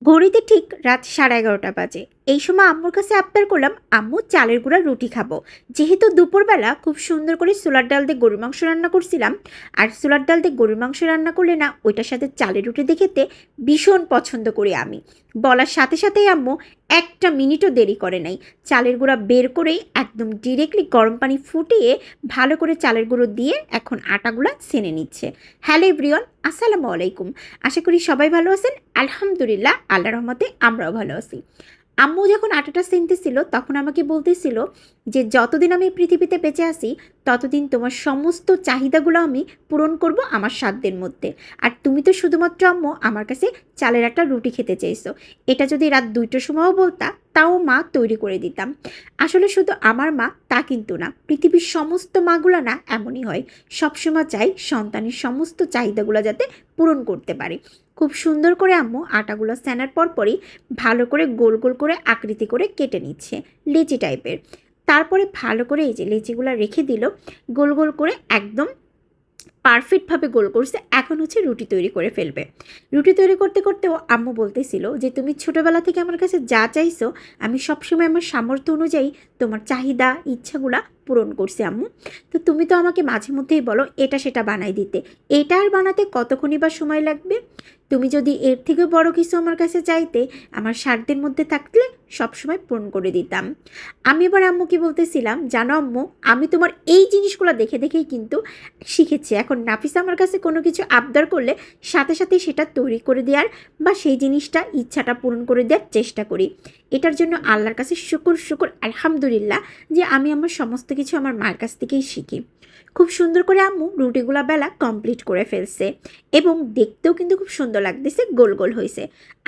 ঘড়িতে ঠিক রাত 11:30 বাজে। এই সময় আম্মুর কাছে আবদার করলাম, আম্মু চালের গুঁড়া রুটি খাবো। যেহেতু দুপুরবেলা খুব সুন্দর করে ছোলার ডাল দিয়ে গরুর মাংস রান্না করছিলাম, আর ছোলার ডাল দিয়ে গরুর মাংস রান্না করলে না ওইটার সাথে চালের রুটি দিয়ে খেতে ভীষণ পছন্দ করি আমি। বলার সাথে সাথেই আম্মু একটা মিনিটও দেরি করে নাই, চালের গুঁড়া বের করেই একদম ডিরেক্টলি গরম পানি ফুটিয়ে ভালো করে চালের গুঁড়ো দিয়ে এখন আটাগুলা ছেনে নিচ্ছে। হ্যালো এভরিওয়ান, আসসালামু আলাইকুম। আশা করি সবাই ভালো আছেন। আলহামদুলিল্লাহ, আল্লাহর রহমতে আমরাও ভালো আছি। আম্মু যখন আটাটা ছিনতেছিল তখন আমাকে বলতেছিল যে যতদিন আমি পৃথিবীতে বেঁচে আছি ততদিন তোমার সমস্ত চাহিদাগুলো আমি পূরণ করব আমার সাধ্যের মধ্যে। আর তুমি তো শুধুমাত্র আম্মু আমার কাছে চালের একটা রুটি খেতে চাইছো, এটা যদি রাত 2টার সময়ও বলতা তাও মা তৈরি করে দিতাম। আসলে শুধু আমার মা তা কিন্তু না, পৃথিবীর সমস্ত মাগুলো না এমনই হয়, সবসময় চাই সন্তানের সমস্ত চাহিদাগুলো যাতে পূরণ করতে পারে। খুব সুন্দর করে আম্মু আটাগুলো স্যানার পরই ভালো করে গোল গোল করে আকৃতি করে কেটে নিচ্ছে, লেচি টাইপের। তারপরে ভালো করে এই যে লেচিগুলো রেখে দিল, গোল গোল করে একদম পারফেক্টভাবে গোল করছে। এখন হচ্ছে রুটি তৈরি করে ফেলবে। রুটি তৈরি করতে করতেও আম্মু বলতেছিল যে তুমি ছোটোবেলা থেকে আমার কাছে যা চাইছো আমি সবসময় আমার সামর্থ্য অনুযায়ী তোমার চাহিদা ইচ্ছাগুলা পূরণ করছি আম্মু। তো তুমি তো আমাকে মাঝে মধ্যেই বলো এটা সেটা বানাই দিতে, এটা আর বানাতে কতক্ষণই বা সময় লাগবে? তুমি যদি এর থেকেও বড় কিছু আমার কাছে চাইতে আমার সাধ্যের মধ্যে থাকলে সবসময় পূরণ করে দিতাম। আমি এবার আম্মুকে বলতেছিলাম, জানো আম্মু, আমি তোমার এই জিনিসগুলো দেখে দেখেই কিন্তু শিখেছি। এখন নাফিসা আমার কাছে কোনো কিছু আবদার করলে সাথে সাথেই সেটা তৈরি করে দেওয়ার বা সেই জিনিসটা ইচ্ছাটা পূরণ করে দেওয়ার চেষ্টা করি। এটার জন্য আল্লাহর কাছে শুকর শুকর আলহামদুলিল্লাহ যে আমি আমার সমস্ত কিছু আমার মার কাছ থেকেই শিখি। খুব সুন্দর করে আম্মু রুটিগুলা বেলা কমপ্লিট করে ফেলছে এবং দেখতেও কিন্তু খুব সুন্দর লাগতেছে, গোল গোল হয়েছে।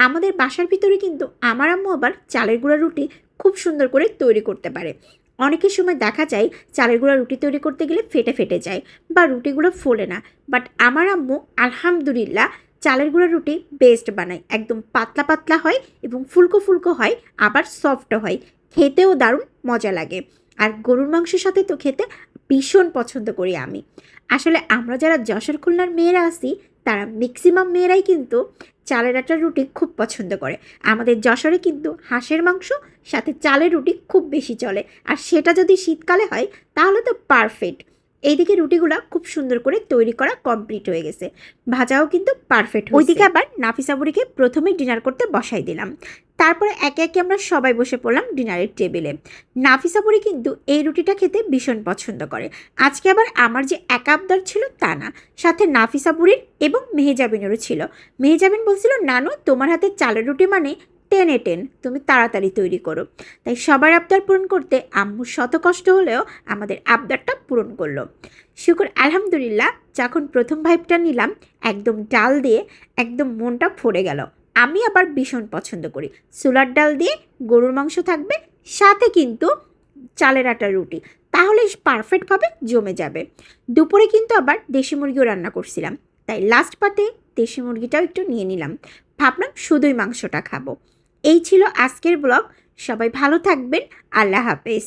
আমাদের বাসার ভিতরে কিন্তু আমার আম্মু আবার চালের গুঁড়া রুটি খুব সুন্দর করে তৈরি করতে পারে। অনেকের সময় দেখা যায় চালের গুঁড়া রুটি তৈরি করতে গেলে ফেটে ফেটে যায় বা রুটিগুলো ফোলে না, বাট আমার আম্মু আলহামদুলিল্লাহ চালের গুঁড়া রুটি বেস্ট বানায়। একদম পাতলা পাতলা হয় এবং ফুলকো ফুলকো হয়, আবার সফটও হয়, খেতেও দারুণ মজা লাগে। আর গরুর মাংসের সাথে তো খেতে ভীষণ পছন্দ করি আমি। আসলে আমরা যারা যশোর খুলনার মেয়েরা আছি তারা ম্যাক্সিমাম মেয়েরাই কিন্তু চালের আটার রুটি খুব পছন্দ করে। আমাদের যশোরে কিন্তু হাঁসের মাংস সাথে চালের রুটি খুব বেশি চলে, আর সেটা যদি শীতকালে হয় তাহলে তো পারফেক্ট। এইদিকে রুটিগুলো খুব সুন্দর করে তৈরি করা কমপ্লিট হয়ে গেছে, ভাজাও কিন্তু পারফেক্ট। ওইদিকে আবার নাফিসা বুড়িকে প্রথমেই ডিনার করতে বসাই দিলাম। তারপরে একে একে আমরা সবাই বসে পড়লাম ডিনারের টেবিলে। নাফিসা বুড়ি কিন্তু এই রুটিটা খেতে ভীষণ পছন্দ করে। আজকে আবার আমার যে একা আবদার ছিল তা না, সাথে নাফিসা বুড়ির এবং মেহেজাবিনেরও ছিল। মেহেজাবিন বলছিল, নানু তোমার হাতে চালের রুটি মানে 10/10, তুমি তাড়াতাড়ি তৈরি করো। তাই সবার আবদার পূরণ করতে আম্মু শত কষ্ট হলেও আমাদের আবদারটা পূরণ করলো। শুকর আলহামদুলিল্লাহ, যখন প্রথম ভাইবটা নিলাম একদম ডাল দিয়ে একদম মনটা ভরে গেল। আমি আবার ভীষণ পছন্দ করি ছোলার ডাল দিয়ে গরুর মাংস থাকবে, সাথে কিন্তু চালের আটার রুটি, তাহলে পারফেক্টভাবে জমে যাবে। দুপুরে কিন্তু আবার দেশি মুরগিও রান্না করছিলাম, তাই লাস্ট পাতে দেশি মুরগিটাও একটু নিয়ে নিলাম। ভাবলাম শুধুই মাংসটা খাবো। এই ছিল আজকের ব্লগ। সবাই ভালো থাকবেন। আল্লাহ হাফেজ।